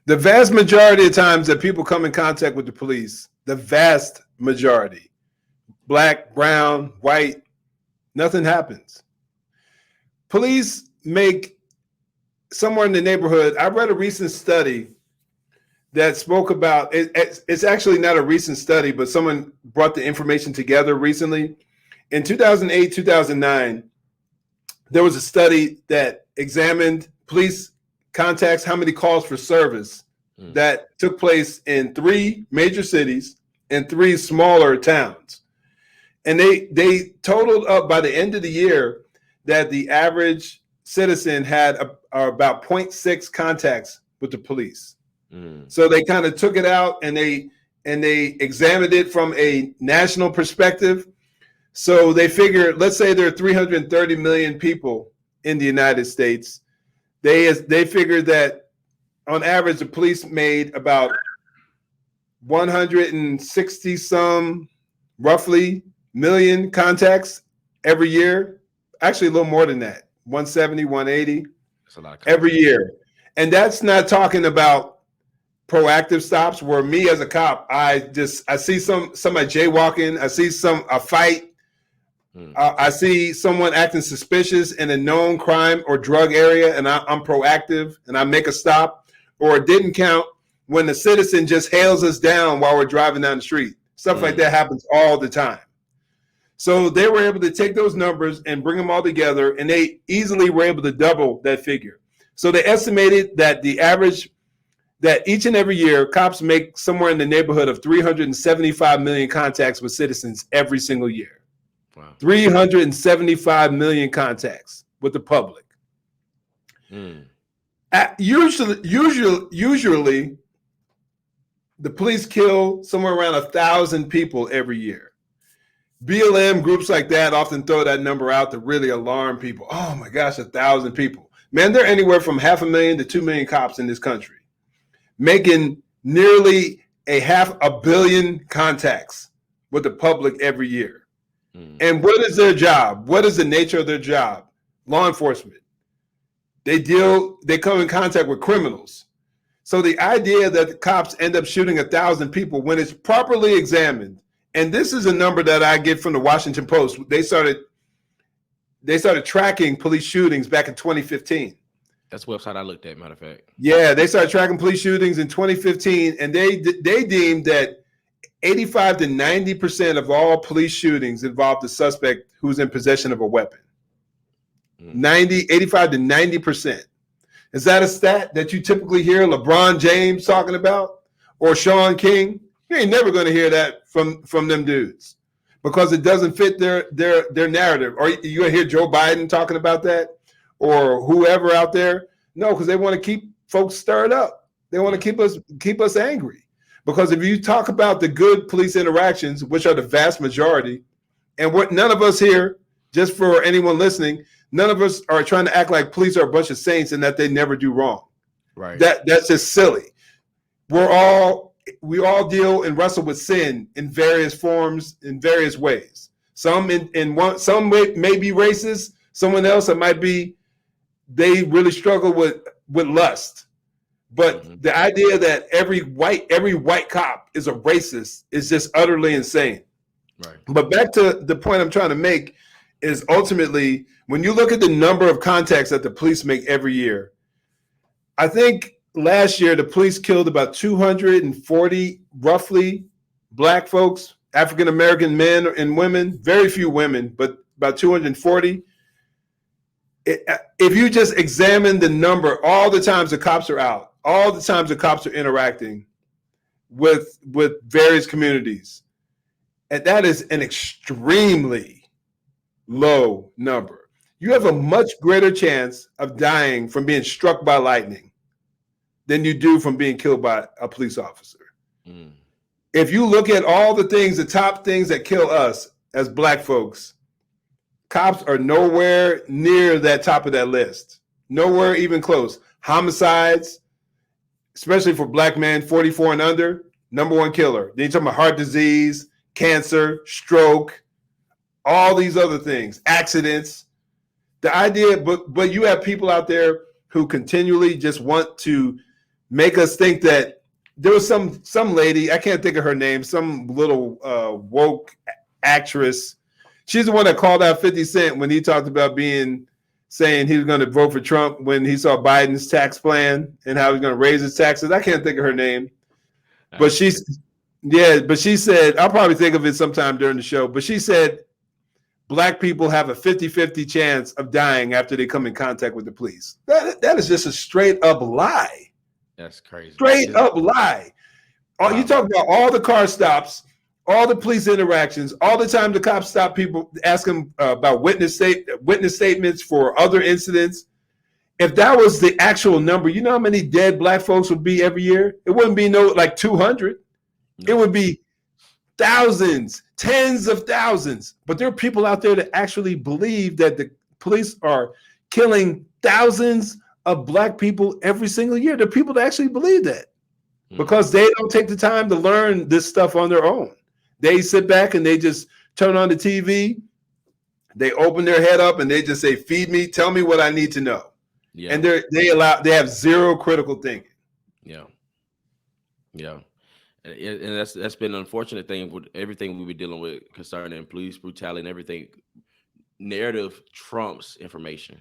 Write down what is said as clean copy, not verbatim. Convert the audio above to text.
The vast majority of times that people come in contact with the police, the vast majority, black, brown, white, nothing happens. Police make somewhere in the neighborhood. I read a recent study that spoke about it. It's actually not a recent study, but someone brought the information together recently. In 2008, 2009, there was a study that examined police contacts, how many calls for service that took place in 3 major cities and 3 smaller towns. And they totaled up by the end of the year that the average citizen had about 0.6 contacts with the police. So they kind of took it out and they examined it from a national perspective. So they figured, let's say there are 330 million people in the United States. They figured that on average, the police made about 160 some, roughly, million contacts every year. Actually, a little more than that, 170, 180 every year. And that's not talking about proactive stops where me as a cop, I see somebody jaywalking, I see a fight, I see someone acting suspicious in a known crime or drug area, and I'm proactive and I make a stop. Or it didn't count when the citizen just hails us down while we're driving down the street. Stuff like that happens all the time. So they were able to take those numbers and bring them all together, and they easily were able to double that figure. So they estimated that the average, that each and every year, cops make somewhere in the neighborhood of 375 million contacts with citizens every single year. Wow. 375 million contacts with the public. Usually, the police kill somewhere around 1,000 people every year. BLM groups like that often throw that number out to really alarm people. Oh my gosh, 1,000 people. Man, there are anywhere from 500,000 to 2 million cops in this country, making nearly 500 million contacts with the public every year. And what is their job? What is the nature of their job? Law enforcement. They come in contact with criminals. So the idea that the cops end up shooting 1,000 people when it's properly examined, and this is a number that I get from the Washington Post. They started tracking police shootings back in 2015. That's the website I looked at, matter of fact. Yeah, they started tracking police shootings in 2015, and they deemed that 85 to 90% of all police shootings involved a suspect who's in possession of a weapon. 85 to 90%. Is that a stat that you typically hear LeBron James talking about or Sean King? You ain't never going to hear that from them dudes because it doesn't fit their narrative. Or you going to hear Joe Biden talking about that or whoever out there? No, because they want to keep folks stirred up. They want to keep us angry. Because if you talk about the good police interactions, which are the vast majority, and what none of us here, just for anyone listening, none of us are trying to act like police are a bunch of saints and that they never do wrong. Right. That's just silly. We all deal and wrestle with sin in various forms, in various ways. Some may be racist. Someone else, it might be they really struggle with lust. But the idea that every white cop is a racist is just utterly insane. Right. But back to the point I'm trying to make is ultimately when you look at the number of contacts that the police make every year, I think last year the police killed about 240 roughly black folks, African American men and women, very few women, but about 240. If you just examine the number, all the times the cops are out, all the times the cops are interacting with various communities, and that is an extremely low number. You have a much greater chance of dying from being struck by lightning than you do from being killed by a police officer. If you look at all the things, the top things that kill us as black folks, cops are nowhere near that top of that list. Nowhere even close. Homicides, especially for black men 44 and under, number one killer. Then you're talking about heart disease, cancer, stroke, all these other things, accidents. The idea, but you have people out there who continually just want to make us think that there was some lady, I can't think of her name, some little woke actress. She's the one that called out 50 Cent when he talked about saying he was going to vote for Trump when he saw Biden's tax plan and how he's going to raise his taxes. I can't think of her name. But she said, I'll probably think of it sometime during the show, but she said Black people have a 50-50 chance of dying after they come in contact with the police. That is just a straight up lie. That's crazy. Straight up lie. Wow. You talk about all the car stops, all the police interactions, all the time the cops stop people, ask them about witness statements for other incidents. If that was the actual number, you know how many dead Black folks would be every year? It wouldn't be like 200. No. It would be thousands, tens of thousands. But there are people out there that actually believe that the police are killing thousands of Black people every single year. There are people that actually believe that because they don't take the time to learn this stuff on their own. They sit back and they just turn on the TV. They open their head up and they just say, feed me, tell me what I need to know. Yeah. And they have zero critical thinking. Yeah. Yeah. And that's been an unfortunate thing with everything we've been dealing with concerning police brutality and everything. Narrative trumps information.